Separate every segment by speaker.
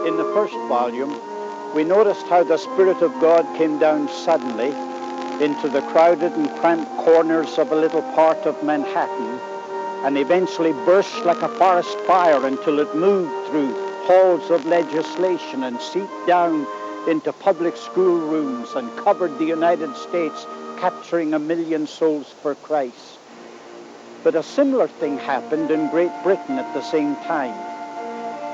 Speaker 1: In the first volume, we noticed how the Spirit of God came down suddenly into the crowded and cramped corners of a little part of Manhattan, and eventually burst like a forest fire until it moved through halls of legislation and seeped down into public schoolrooms and covered the United States, capturing 1 million souls for Christ. But a similar thing happened in Great Britain at the same time.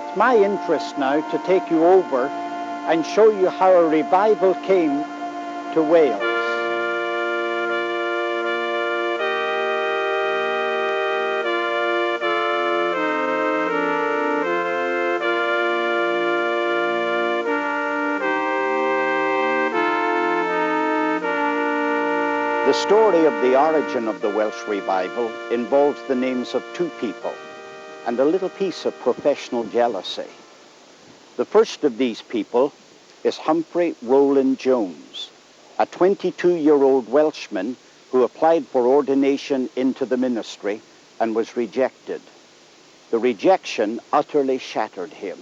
Speaker 1: It's my interest now to take you over and show you how a revival came to Wales. The story of the origin of the Welsh revival involves the names of two people and a little piece of professional jealousy. The first of these people is Humphrey Rowland Jones, a 22-year-old Welshman who applied for ordination into the ministry and was rejected. The rejection utterly shattered him.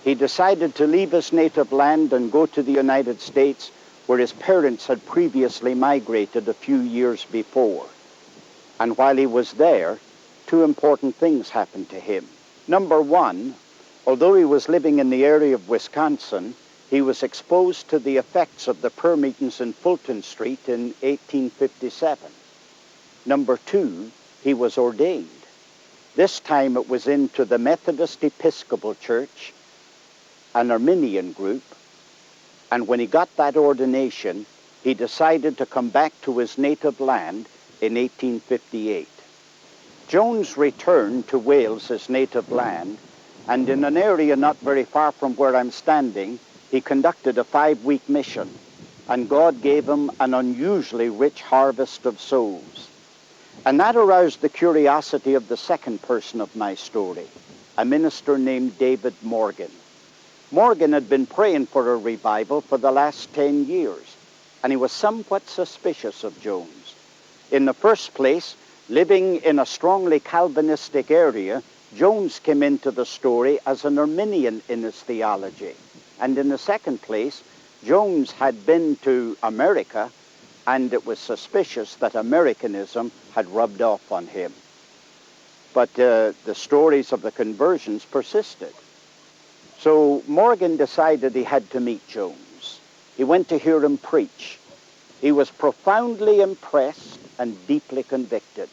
Speaker 1: He decided to leave his native land and go to the United States, where his parents had previously migrated a few years before. And while he was there, two important things happened to him. Number one, although he was living in the area of Wisconsin, he was exposed to the effects of the prayer meetings in Fulton Street in 1857. Number two, he was ordained. This time it was into the Methodist Episcopal Church, an Arminian group, and when he got that ordination, he decided to come back to his native land in 1858. Jones returned to Wales, his native land, and in an area not very far from where I'm standing, he conducted a 5-week mission, and God gave him an unusually rich harvest of souls. And that aroused the curiosity of the second person of my story, a minister named David Morgan. Morgan had been praying for a revival for the last 10 years, and he was somewhat suspicious of Jones. In the first place, living in a strongly Calvinistic area, Jones came into the story as an Arminian in his theology. And in the second place, Jones had been to America, and it was suspicious that Americanism had rubbed off on him. But the stories of the conversions persisted. So Morgan decided he had to meet Jones. He went to hear him preach. He was profoundly impressed and deeply convicted.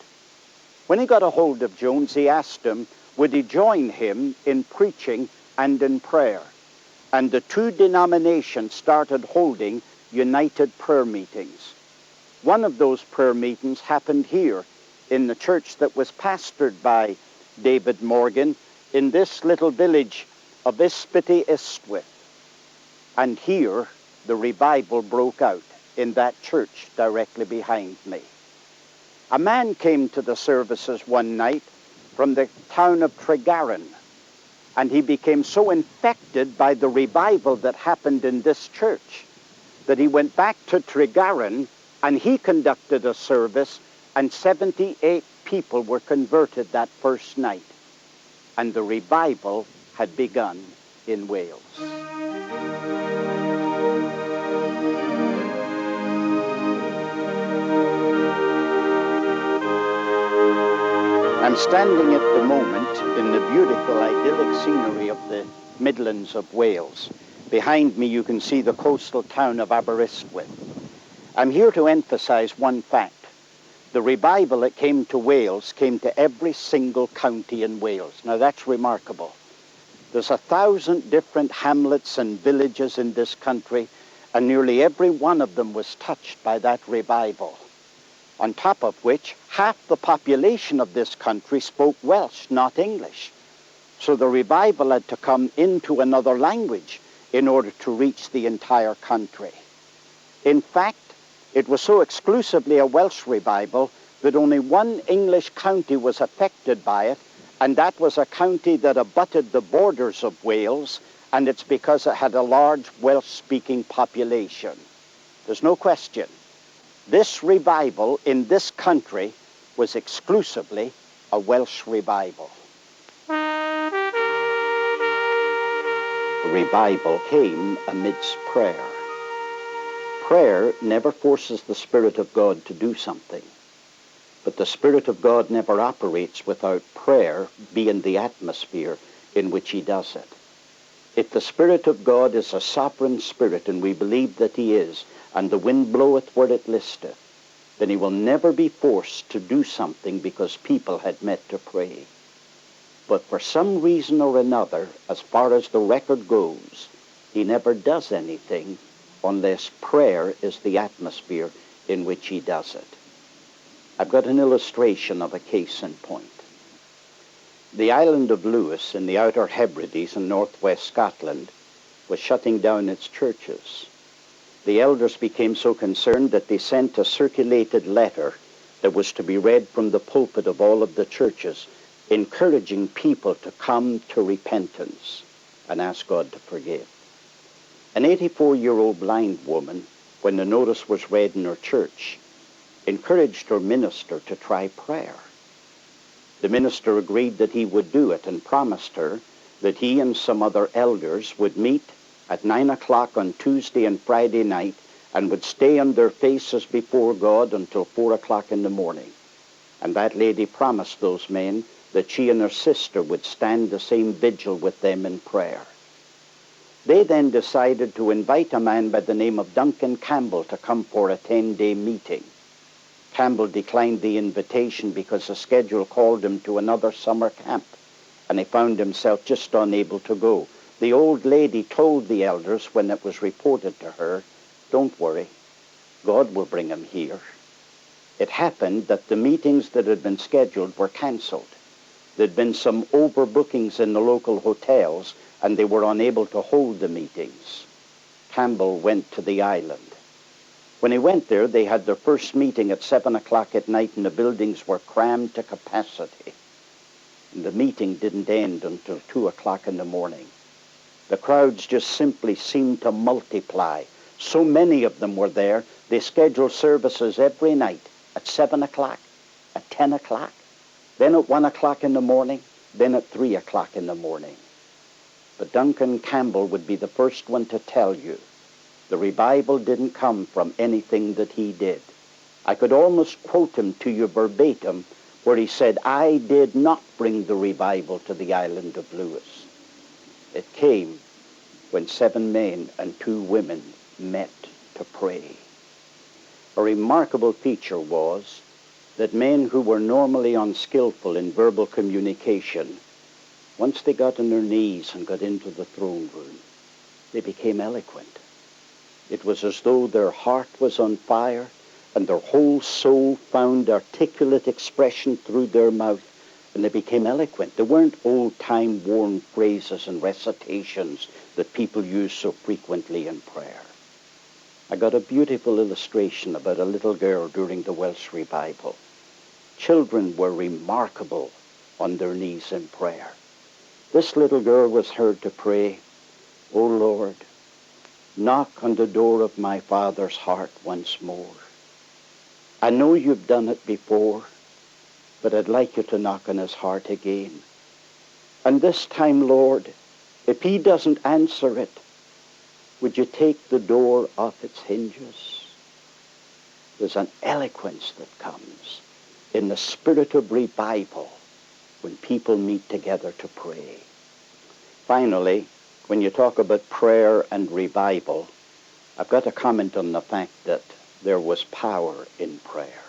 Speaker 1: When he got a hold of Jones, he asked him, would he join him in preaching and in prayer? And the two denominations started holding united prayer meetings. One of those prayer meetings happened here in the church that was pastored by David Morgan in this little village of Ysbyty Ystwyth. And here the revival broke out in that church directly behind me. A man came to the services one night from the town of Tregaron, and he became so infected by the revival that happened in this church that he went back to Tregaron and he conducted a service, and 78 people were converted that first night. And the revival had begun in Wales. I'm standing at the moment in the beautiful idyllic scenery of the Midlands of Wales. Behind me you can see the coastal town of Aberystwyth. I'm here to emphasize one fact. The revival that came to Wales came to every single county in Wales. Now that's remarkable. There's 1,000 different hamlets and villages in this country, and nearly every one of them was touched by that revival. On top of which, half the population of this country spoke Welsh, not English. So the revival had to come into another language in order to reach the entire country. In fact, it was so exclusively a Welsh revival that only one English county was affected by it, and that was a county that abutted the borders of Wales, and it's because it had a large Welsh-speaking population. There's no question. This revival in this country was exclusively a a Welsh revival. revival came amidst prayer. Prayer never forces the Spirit of God to do something, but the Spirit of God never operates without prayer being the atmosphere in which he does it. If the Spirit of God is a sovereign Spirit, and we believe that he is, and the wind bloweth where it listeth, then he will never be forced to do something because people had met to pray. But for some reason or another, as far as the record goes, he never does anything unless prayer is the atmosphere in which he does it. I've got an illustration of a case in point. The island of Lewis in the Outer Hebrides in northwest Scotland was shutting down its churches. The elders became so concerned that they sent a circulated letter that was to be read from the pulpit of all of the churches, encouraging people to come to repentance and ask God to forgive. An 84-year-old blind woman, when the notice was read in her church, encouraged her minister to try prayer. The minister agreed that he would do it and promised her that he and some other elders would meet at 9 o'clock on Tuesday and Friday night and would stay on their faces before God until 4 o'clock in the morning. And that lady promised those men that she and her sister would stand the same vigil with them in prayer. They then decided to invite a man by the name of Duncan Campbell to come for a 10-day meeting. Campbell declined the invitation because the schedule called him to another summer camp, and he found himself just unable to go. The old lady told the elders when it was reported to her, "Don't worry, God will bring him here." It happened that the meetings that had been scheduled were canceled. There'd been some overbookings in the local hotels, and they were unable to hold the meetings. Campbell went to the island. When he went there, they had their first meeting at 7 o'clock at night, and the buildings were crammed to capacity. And the meeting didn't end until 2 o'clock in the morning. The crowds just simply seemed to multiply. So many of them were there, they scheduled services every night at 7 o'clock, at 10 o'clock, then at 1 o'clock in the morning, then at 3 o'clock in the morning. But Duncan Campbell would be the first one to tell you the revival didn't come from anything that he did. I could almost quote him to you verbatim, where he said, "I did not bring the revival to the island of Lewis. It came when 7 men and 2 women met to pray." A remarkable feature was that men who were normally unskillful in verbal communication, once they got on their knees and got into the throne room, they became eloquent. It was as though their heart was on fire and their whole soul found articulate expression through their mouth, and they became eloquent. They weren't old-time worn phrases and recitations that people use so frequently in prayer. I got a beautiful illustration about a little girl during the Welsh revival. Children were remarkable on their knees in prayer. This little girl was heard to pray, "O Lord, knock on the door of my Father's heart once more. I know you've done it before, but I'd like you to knock on his heart again. And this time, Lord, if he doesn't answer it, would you take the door off its hinges?" There's an eloquence that comes in the spirit of revival when people meet together to pray. Finally, when you talk about prayer and revival, I've got to comment on the fact that there was power in prayer.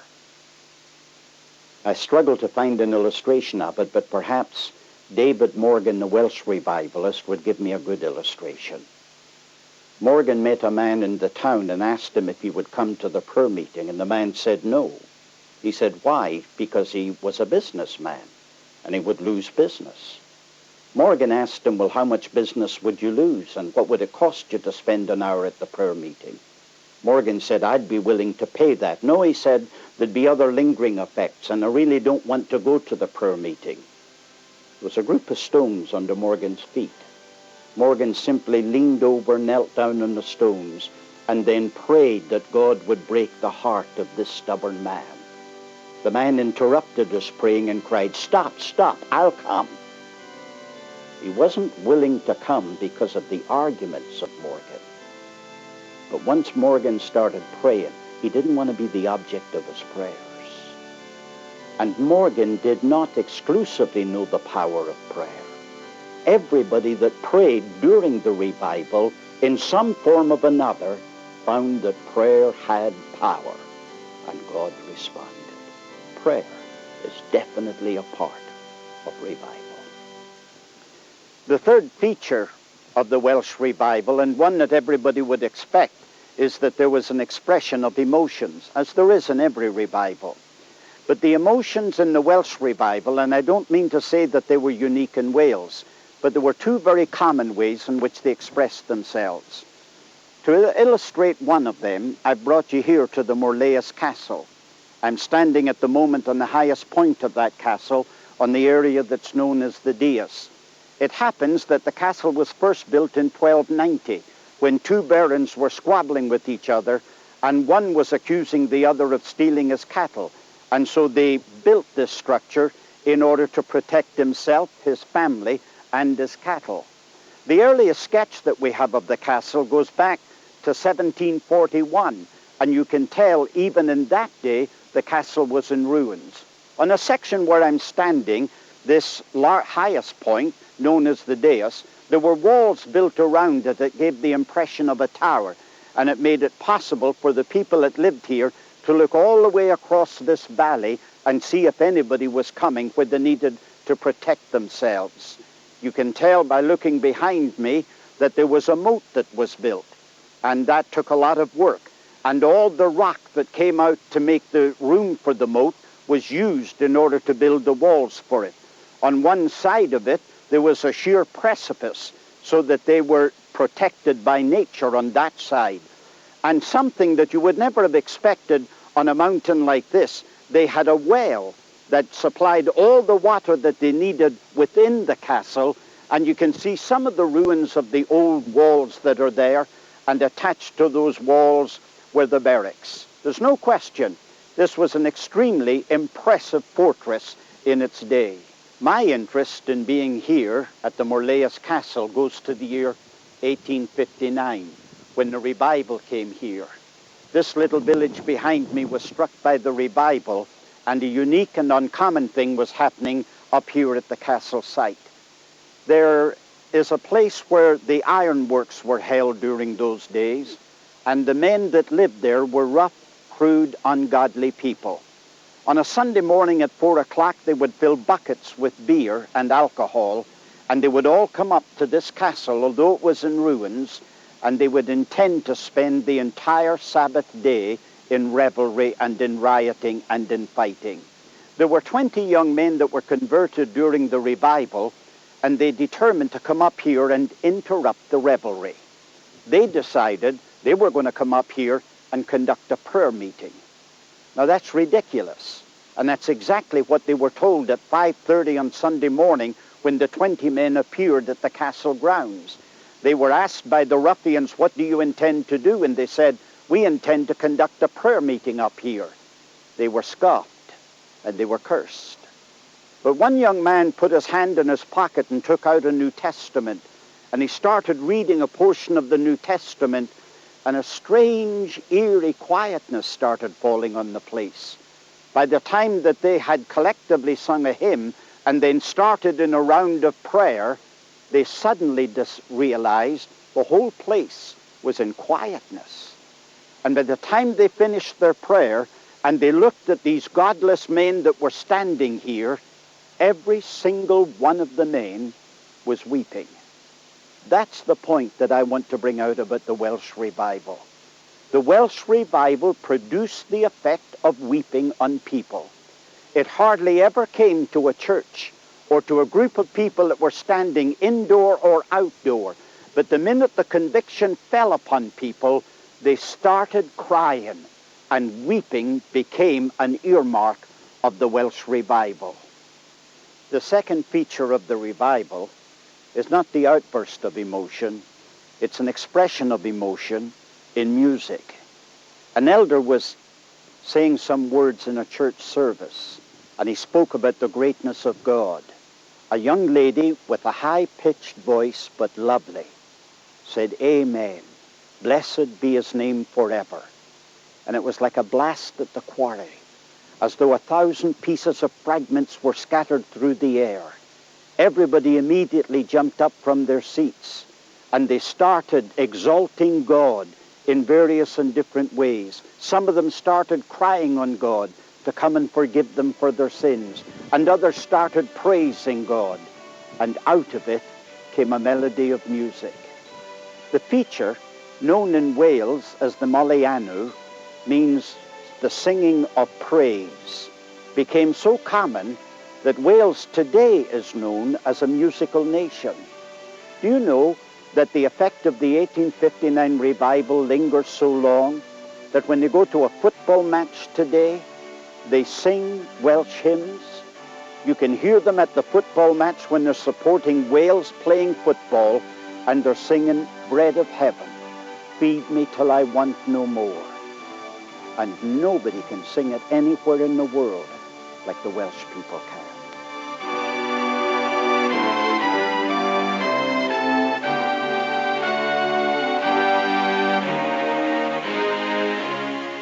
Speaker 1: I struggle to find an illustration of it, but perhaps David Morgan, the Welsh revivalist, would give me a good illustration. Morgan met a man in the town and asked him if he would come to the prayer meeting, and the man said no. He said, why? Because he was a businessman, and he would lose business. Morgan asked him, well, how much business would you lose, and what would it cost you to spend an hour at the prayer meeting? Morgan said, I'd be willing to pay that. No, he said, there'd be other lingering effects, and I really don't want to go to the prayer meeting. There was a group of stones under Morgan's feet. Morgan simply leaned over, knelt down on the stones, and then prayed that God would break the heart of this stubborn man. The man interrupted his praying and cried, stop, stop, I'll come. He wasn't willing to come because of the arguments of Morgan. But once Morgan started praying, he didn't want to be the object of his prayers. And Morgan did not exclusively know the power of prayer. Everybody that prayed during the revival, in some form or another, found that prayer had power, and God responded. Prayer is definitely a part of revival. The third feature of the Welsh revival, and one that everybody would expect, is that there was an expression of emotions, as there is in every revival. But the emotions in the Welsh revival, and I don't mean to say that they were unique in Wales, but there were two very common ways in which they expressed themselves. To illustrate one of them, I brought you here to the Morlaeus Castle. I'm standing at the moment on the highest point of that castle, on the area that's known as the Dais. It happens that the castle was first built in 1290, when two barons were squabbling with each other, and one was accusing the other of stealing his cattle. And so they built this structure in order to protect himself, his family, and his cattle. The earliest sketch that we have of the castle goes back to 1741, and you can tell even in that day the castle was in ruins. On a section where I'm standing, this highest point, known as the Dais, there were walls built around it that gave the impression of a tower, and it made it possible for the people that lived here to look all the way across this valley and see if anybody was coming where they needed to protect themselves. You can tell by looking behind me that there was a moat that was built, and that took a lot of work. And all the rock that came out to make the room for the moat was used in order to build the walls for it. On one side of it, there was a sheer precipice, so that they were protected by nature on that side. And something that you would never have expected on a mountain like this, they had a well that supplied all the water that they needed within the castle, and you can see some of the ruins of the old walls that are there, and attached to those walls were the barracks. There's no question this was an extremely impressive fortress in its day. My interest in being here at the Morlaeus Castle goes to the year 1859, when the revival came here. This little village behind me was struck by the revival, and a unique and uncommon thing was happening up here at the castle site. There is a place where the ironworks were held during those days, and the men that lived there were rough, crude, ungodly people. On a Sunday morning at 4 o'clock, they would fill buckets with beer and alcohol, and they would all come up to this castle, although it was in ruins, and they would intend to spend the entire Sabbath day in revelry and in rioting and in fighting. There were 20 young men that were converted during the revival, and they determined to come up here and interrupt the revelry. They decided they were going to come up here and conduct a prayer meeting. Now that's ridiculous, and that's exactly what they were told at 5:30 on Sunday morning when the 20 men appeared at the castle grounds. They were asked by the ruffians, "What do you intend to do?" And they said, "We intend to conduct a prayer meeting up here." They were scoffed, and they were cursed. But one young man put his hand in his pocket and took out a New Testament, and he started reading a portion of the New Testament, and a strange, eerie quietness started falling on the place. By the time that they had collectively sung a hymn and then started in a round of prayer, they suddenly realized the whole place was in quietness. And by the time they finished their prayer and they looked at these godless men that were standing here, every single one of the men was weeping. That's the point that I want to bring out about the Welsh revival. The Welsh revival produced the effect of weeping on people. It hardly ever came to a church or to a group of people that were standing indoor or outdoor, but the minute the conviction fell upon people, they started crying, and weeping became an earmark of the Welsh revival. The second feature of the revival is not the outburst of emotion. It's an expression of emotion in music. An elder was saying some words in a church service, and he spoke about the greatness of God. a young lady with a high-pitched voice but lovely said, "Amen. Blessed be his name forever." And it was like a blast at the quarry, as though 1,000 pieces of fragments were scattered through the air. Everybody immediately jumped up from their seats, and they started exalting God in various and different ways. Some of them started crying on God to come and forgive them for their sins, and others started praising God, and out of it came a melody of music. The feature, known in Wales as the Mollianw, means the singing of praise, became so common that Wales today is known as a musical nation. Do you know that the effect of the 1859 revival lingers so long that when you go to a football match today, they sing Welsh hymns? You can hear them at the football match when they're supporting Wales playing football, and they're singing Bread of Heaven, feed me till I want no more. And nobody can sing it anywhere in the world like the Welsh people can.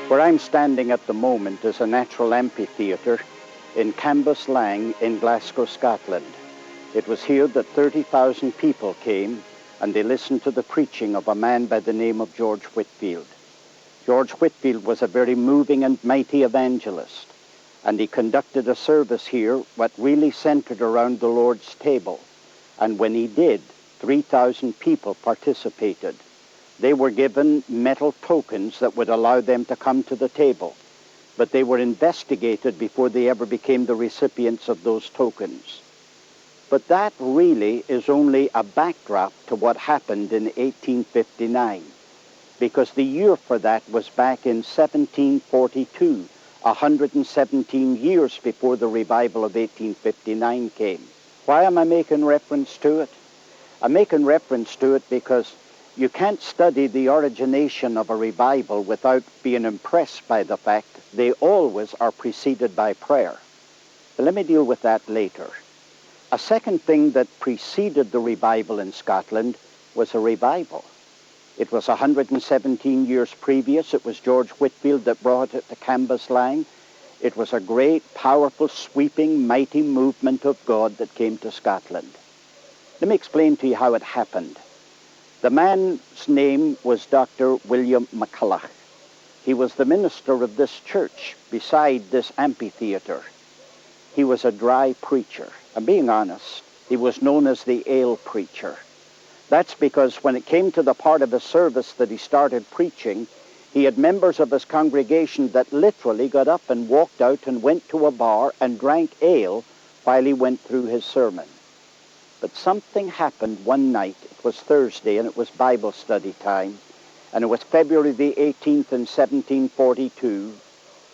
Speaker 1: Where I'm standing at the moment is a natural amphitheatre in Cambuslang in Glasgow, Scotland. It was here that 30,000 people came, and they listened to the preaching of a man by the name of George Whitefield. George Whitefield was a very moving and mighty evangelist, and he conducted a service here what really centered around the Lord's table. And when he did, 3,000 people participated. They were given metal tokens that would allow them to come to the table, but they were investigated before they ever became the recipients of those tokens. But that really is only a backdrop to what happened in 1859, because the year for that was back in 1742, 117 years before the revival of 1859 came. Why am I making reference to it? I'm making reference to it because you can't study the origination of a revival without being impressed by the fact they always are preceded by prayer. But let me deal with that later. A second thing that preceded the revival in Scotland was a revival. It was 117 years previous. It was George Whitefield that brought it to Cambuslang. It was a great, powerful, sweeping, mighty movement of God that came to Scotland. Let me explain to you how it happened. The man's name was Dr. William McCulloch. He was the minister of this church beside this amphitheater. He was a dry preacher. And being honest, he was known as the ale preacher. That's because when it came to the part of his service that he started preaching, he had members of his congregation that literally got up and walked out and went to a bar and drank ale while he went through his sermon. But something happened one night. It was Thursday, and it was Bible study time, and it was February the 18th in 1742.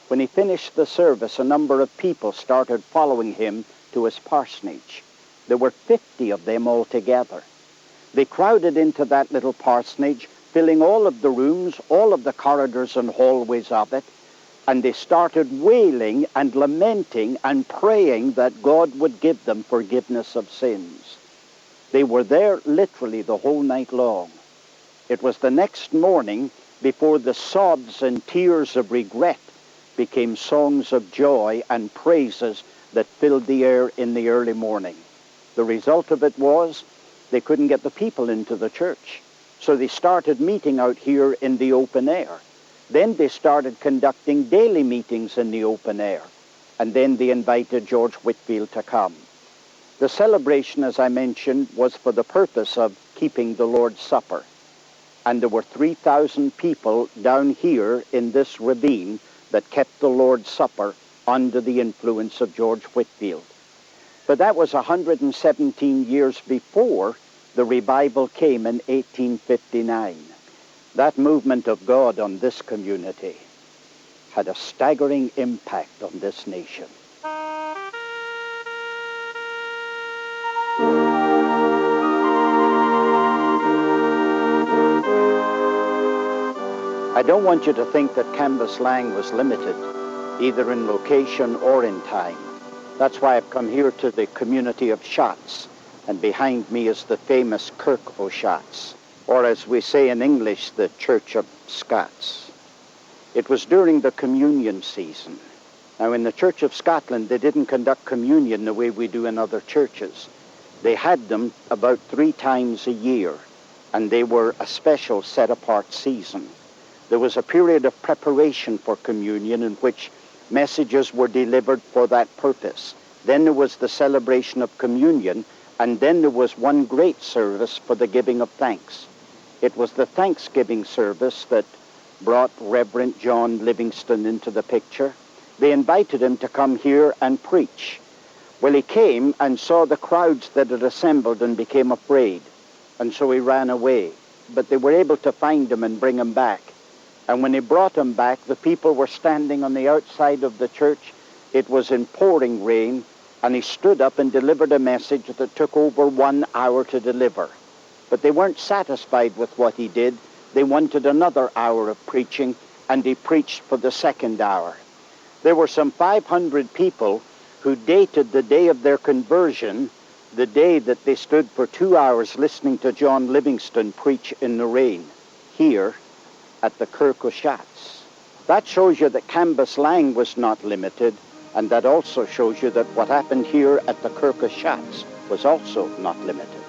Speaker 1: When he finished the service, a number of people started following him to his parsonage. There were 50 of them altogether. They crowded into that little parsonage, filling all of the rooms, all of the corridors and hallways of it, and they started wailing and lamenting and praying that God would give them forgiveness of sins. They were there literally the whole night long. It was the next morning before the sobs and tears of regret became songs of joy and praises that filled the air in the early morning. The result of it was they couldn't get the people into the church. So they started meeting out here in the open air. Then they started conducting daily meetings in the open air. And then they invited George Whitefield to come. The celebration, as I mentioned, was for the purpose of keeping the Lord's Supper. And there were 3,000 people down here in this ravine that kept the Lord's Supper under the influence of George Whitefield. But that was 117 years before the revival came in 1859. That movement of God on this community had a staggering impact on this nation. I don't want you to think that Cambuslang was limited, either in location or in time. That's why I've come here to the community of Shotts, and behind me is the famous Kirk o' Shotts, or as we say in English, the Church of Scots. It was during the communion season. Now, in the Church of Scotland, they didn't conduct communion the way we do in other churches. They had them about 3 times a year, and they were a special set-apart season. There was a period of preparation for communion in which messages were delivered for that purpose. Then there was the celebration of communion, and then there was one great service for the giving of thanks. It was the Thanksgiving service that brought Reverend John Livingston into the picture. They invited him to come here and preach. Well, he came and saw the crowds that had assembled and became afraid, and so he ran away. But they were able to find him and bring him back. And when he brought him back, the people were standing on the outside of the church. It was in pouring rain, and he stood up and delivered a message that took over 1 hour to deliver. But they weren't satisfied with what he did. They wanted another hour of preaching, and he preached for the 2nd hour. There were some 500 people who dated the day of their conversion, the day that they stood for 2 hours listening to John Livingston preach in the rain, here at the Kirk o' Shotts. That shows you that Cambuslang was not limited, and that also shows you that what happened here at the Kirk o' Shotts was also not limited.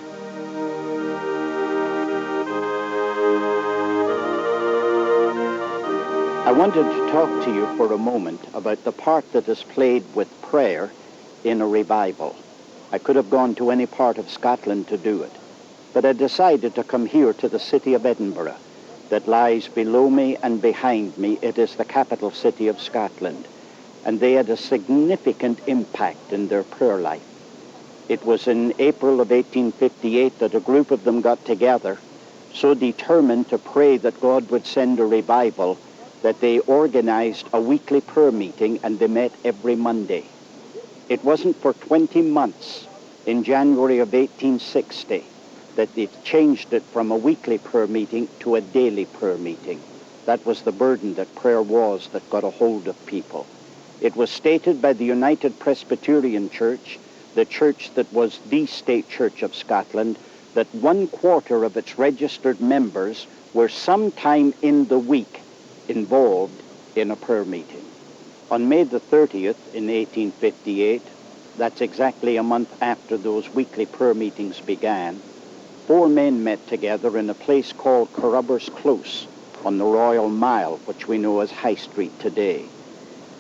Speaker 1: I wanted to talk to you for a moment about the part that is played with prayer in a revival. I could have gone to any part of Scotland to do it, but I decided to come here to the city of Edinburgh that lies below me and behind me. It is the capital city of Scotland, and they had a significant impact in their prayer life. It was in April of 1858 that a group of them got together, so determined to pray that God would send a revival that they organized a weekly prayer meeting, and they met every Monday. It wasn't for 20 months in January of 1860 that they changed it from a weekly prayer meeting to a daily prayer meeting. That was the burden that prayer was that got a hold of people. It was stated by the United Presbyterian Church, the church that was the state church of Scotland, that 1/4 of its registered members were sometime in the week involved in a prayer meeting. On May the 30th in 1858, that's exactly a month after those weekly prayer meetings began, 4 men met together in a place called Carrubbers Close on the Royal Mile, which we know as High Street today.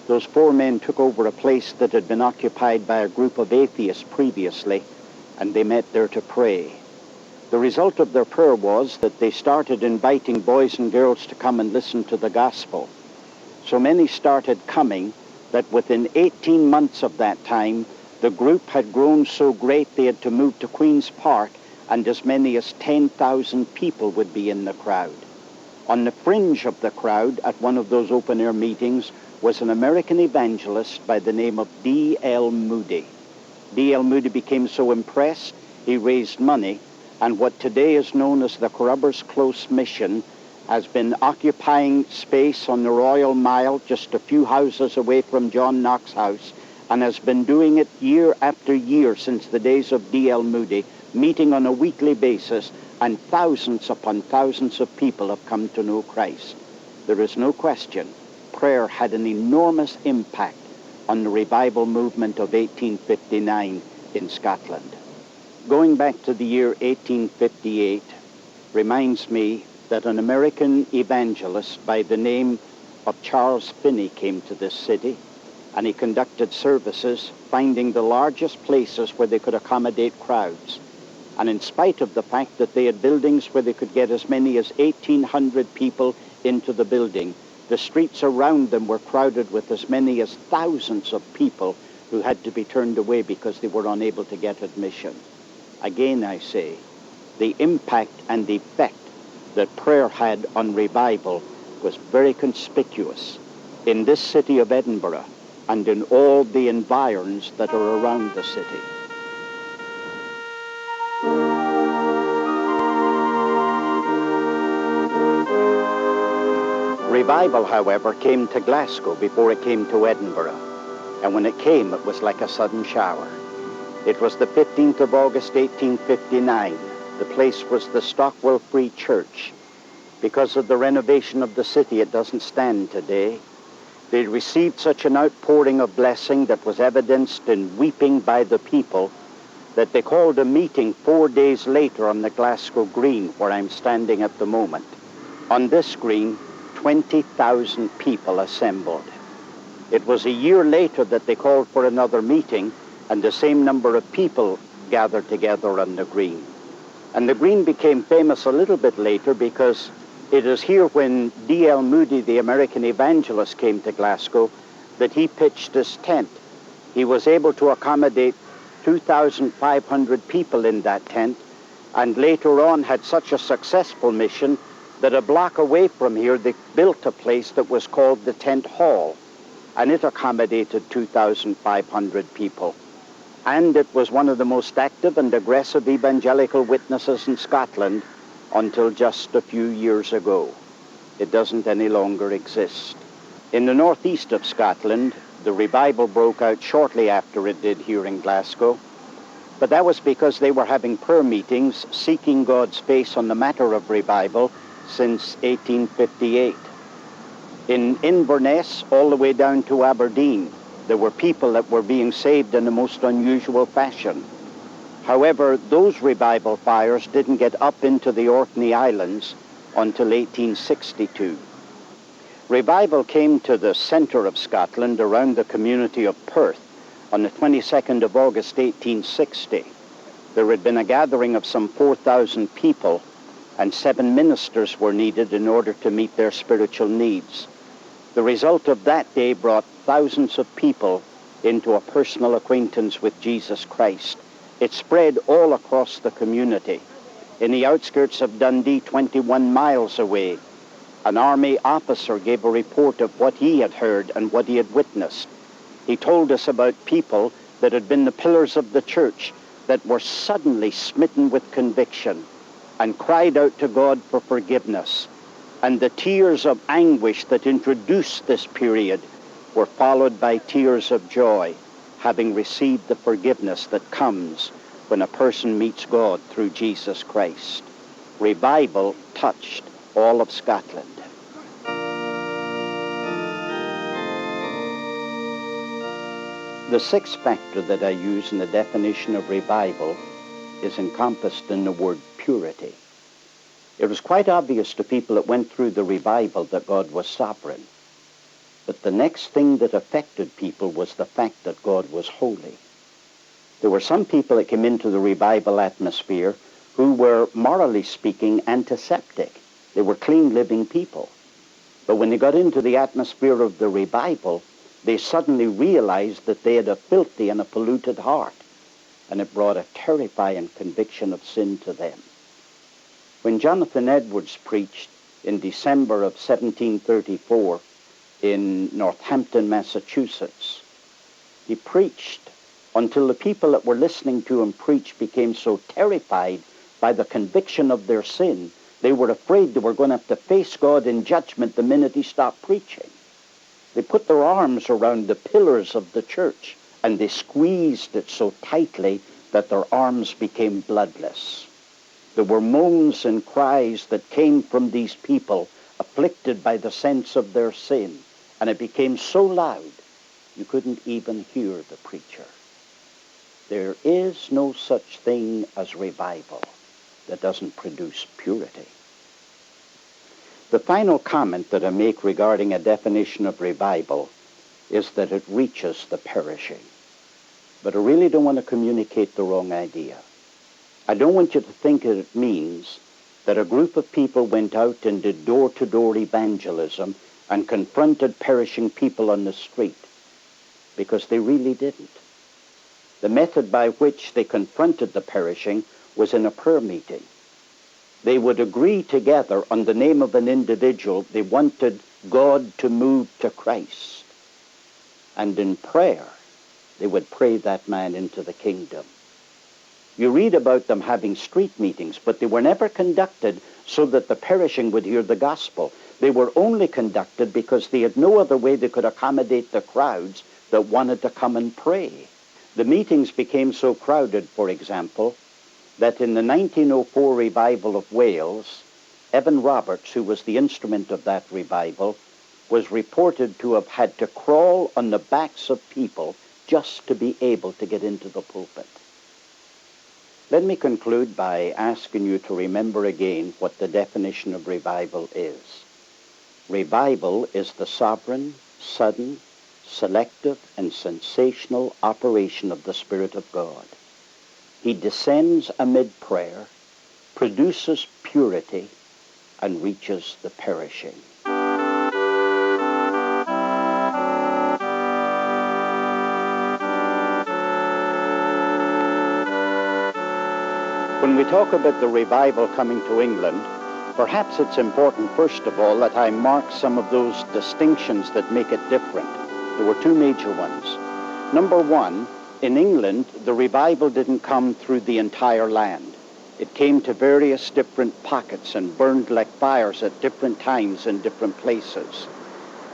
Speaker 1: Those 4 men took over a place that had been occupied by a group of atheists previously, and they met there to pray. The result of their prayer was that they started inviting boys and girls to come and listen to the gospel. So many started coming that within 18 months of that time, the group had grown so great they had to move to Queen's Park, and as many as 10,000 people would be in the crowd. On the fringe of the crowd at one of those open-air meetings was an American evangelist by the name of D.L. Moody. D.L. Moody became so impressed, he raised money, and what today is known as the Carrubbers Close Mission has been occupying space on the Royal Mile, just a few houses away from John Knox's house, and has been doing it year after year since the days of D.L. Moody, meeting on a weekly basis, and thousands upon thousands of people have come to know Christ. There is no question, prayer had an enormous impact on the revival movement of 1859 in Scotland. Going back to the year 1858 reminds me that an American evangelist by the name of Charles Finney came to this city, and he conducted services, finding the largest places where they could accommodate crowds. And in spite of the fact that they had buildings where they could get as many as 1,800 people into the building, the streets around them were crowded with as many as thousands of people who had to be turned away because they were unable to get admission. Again, I say, the impact and the effect that prayer had on revival was very conspicuous in this city of Edinburgh and in all the environs that are around the city. Revival, however, came to Glasgow before it came to Edinburgh. and when it came, it was like a sudden shower. It was the 15th of August, 1859. The place was the Stockwell Free Church. Because of the renovation of the city, it doesn't stand today. They received such an outpouring of blessing that was evidenced in weeping by the people that they called a meeting 4 days later on the Glasgow Green, where I'm standing at the moment. On this green, 20,000 people assembled. It was a year later that they called for another meeting, and the same number of people gathered together on the green. And the green became famous a little bit later because it is here when D.L. Moody, the American evangelist, came to Glasgow, that he pitched his tent. He was able to accommodate 2,500 people in that tent, and later on had such a successful mission that a block away from here they built a place that was called the Tent Hall, and it accommodated 2,500 people. And it was one of the most active and aggressive evangelical witnesses in Scotland until just a few years ago. It doesn't any longer exist. In the northeast of Scotland, the revival broke out shortly after it did here in Glasgow, but that was because they were having prayer meetings seeking God's face on the matter of revival since 1858. In Inverness, all the way down to Aberdeen, there were people that were being saved in the most unusual fashion. However, those revival fires didn't get up into the Orkney Islands until 1862. Revival came to the center of Scotland around the community of Perth on the 22nd of August, 1860. There had been a gathering of some 4,000 people, and 7 ministers were needed in order to meet their spiritual needs. The result of that day brought thousands of people into a personal acquaintance with Jesus Christ. It spread all across the community. In the outskirts of Dundee, 21 miles away, an army officer gave a report of what he had heard and what he had witnessed. He told us about people that had been the pillars of the church that were suddenly smitten with conviction and cried out to God for forgiveness. And the tears of anguish that introduced this period were followed by tears of joy, having received the forgiveness that comes when a person meets God through Jesus Christ. Revival touched all of Scotland. The sixth factor that I use in the definition of revival is encompassed in the word purity. It was quite obvious to people that went through the revival that God was sovereign. But the next thing that affected people was the fact that God was holy. There were some people that came into the revival atmosphere who were, morally speaking, antiseptic. They were clean living people. But when they got into the atmosphere of the revival, they suddenly realized that they had a filthy and a polluted heart, and it brought a terrifying conviction of sin to them. When Jonathan Edwards preached in December of 1734 in Northampton, Massachusetts, he preached until the people that were listening to him preach became so terrified by the conviction of their sin, they were afraid they were going to have to face God in judgment the minute he stopped preaching. They put their arms around the pillars of the church, and they squeezed it so tightly that their arms became bloodless. There were moans and cries that came from these people afflicted by the sense of their sin, and it became so loud you couldn't even hear the preacher. There is no such thing as revival that doesn't produce purity. The final comment that I make regarding a definition of revival is that it reaches the perishing. But I really don't want to communicate the wrong idea. I don't want you to think that it means that a group of people went out and did door-to-door evangelism and confronted perishing people on the street, because they really didn't. The method by which they confronted the perishing was in a prayer meeting. They would agree together on the name of an individual they wanted God to move to Christ. And in prayer, they would pray that man into the kingdom. You read about them having street meetings, but they were never conducted so that the perishing would hear the gospel. They were only conducted because they had no other way they could accommodate the crowds that wanted to come and pray. The meetings became so crowded, for example, that in the 1904 revival of Wales, Evan Roberts, who was the instrument of that revival, was reported to have had to crawl on the backs of people just to be able to get into the pulpit. Let me conclude by asking you to remember again what the definition of revival is. Revival is the sovereign, sudden, selective, and sensational operation of the Spirit of God. He descends amid prayer, produces purity, and reaches the perishing. When we talk about the revival coming to England, perhaps it's important, first of all, that I mark some of those distinctions that make it different. There were two major ones. Number one, in England, the revival didn't come through the entire land. It came to various different pockets and burned like fires at different times in different places.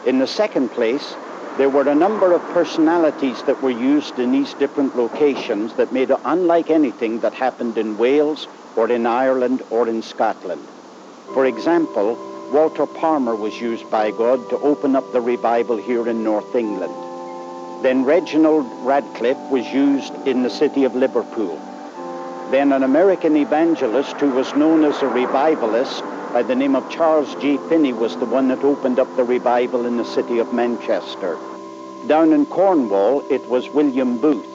Speaker 1: In the second place, there were a number of personalities that were used in these different locations that made it unlike anything that happened in Wales or in Ireland or in Scotland. For example, Walter Palmer was used by God to open up the revival here in North England. Then Reginald Radcliffe was used in the city of Liverpool. Then an American evangelist who was known as a revivalist by the name of Charles G. Finney was the one that opened up the revival in the city of Manchester. Down in Cornwall, it was William Booth.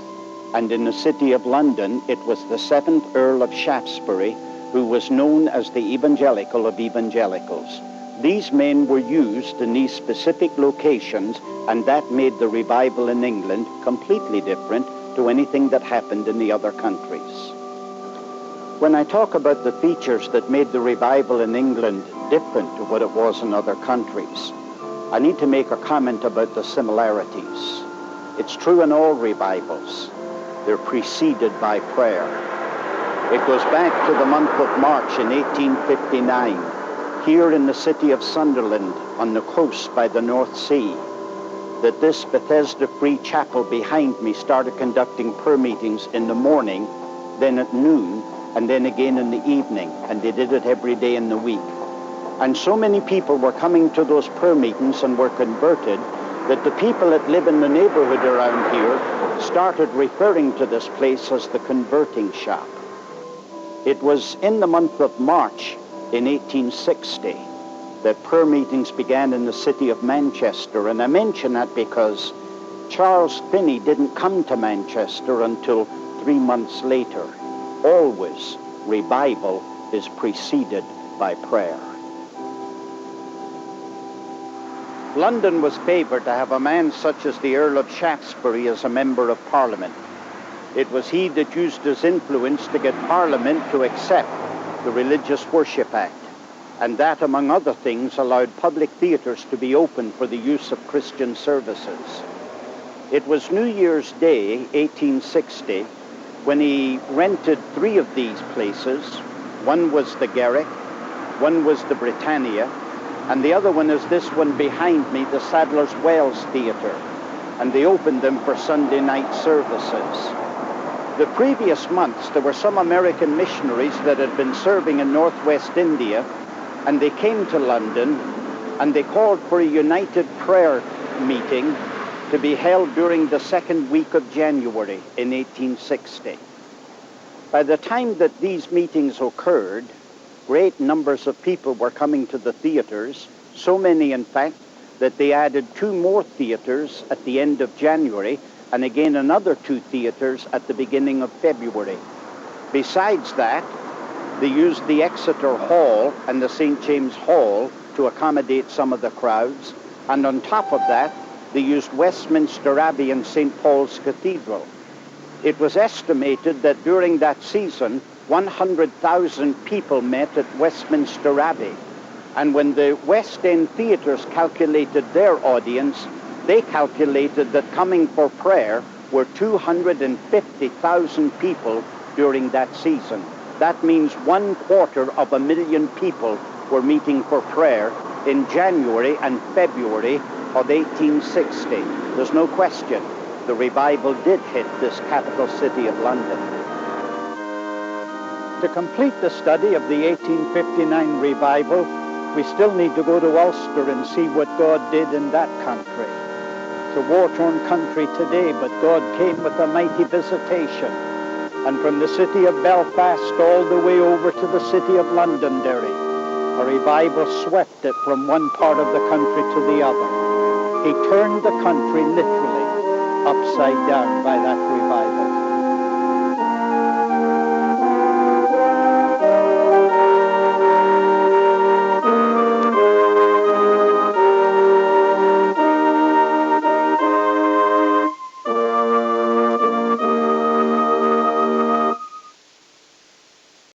Speaker 1: And in the city of London, it was the 7th Earl of Shaftesbury, who was known as the evangelical of evangelicals. These men were used in these specific locations, and that made the revival in England completely different to anything that happened in the other countries. When I talk about the features that made the revival in England different to what it was in other countries, I need to make a comment about the similarities. It's true in all revivals. They're preceded by prayer. It goes back to the month of March in 1859, here in the city of Sunderland on the coast by the North Sea, that this Bethesda Free Chapel behind me started conducting prayer meetings in the morning, then at noon, and then again in the evening, and they did it every day in the week. And so many people were coming to those prayer meetings and were converted that the people that live in the neighborhood around here started referring to this place as the converting shop. It was in the month of March in 1860 that prayer meetings began in the city of Manchester, and I mention that because Charles Finney didn't come to Manchester until 3 months later. Always, revival is preceded by prayer. London was favoured to have a man such as the Earl of Shaftesbury as a member of Parliament. It was he that used his influence to get Parliament to accept the Religious Worship Act, and that, among other things, allowed public theatres to be open for the use of Christian services. It was New Year's Day, 1860, when he rented 3 of these places. One was the Garrick, one was the Britannia, and the other one is this one behind me, the Sadler's Wells Theatre, and they opened them for Sunday night services. The previous months, there were some American missionaries that had been serving in northwest India, and they came to London, and they called for a united prayer meeting to be held during the 2nd week of January in 1860. By the time that these meetings occurred, great numbers of people were coming to the theaters, so many, in fact, that they added 2 more theaters at the end of January, and again another 2 theaters at the beginning of February. Besides that, they used the Exeter Hall and the St. James Hall to accommodate some of the crowds, and on top of that, they used Westminster Abbey and St. Paul's Cathedral. It was estimated that during that season, 100,000 people met at Westminster Abbey. And when the West End theatres calculated their audience, they calculated that coming for prayer were 250,000 people during that season. That means 250,000 people were meeting for prayer in January and February of 1860, there's no question the revival did hit this capital city of London. To complete the study of the 1859 revival, we still need to go to Ulster and see what God did in that country. It's a war-torn country today, but God came with a mighty visitation. And from the city of Belfast all the way over to the city of Londonderry, a revival swept it from one part of the country to the other. He turned the country literally upside down by that revival.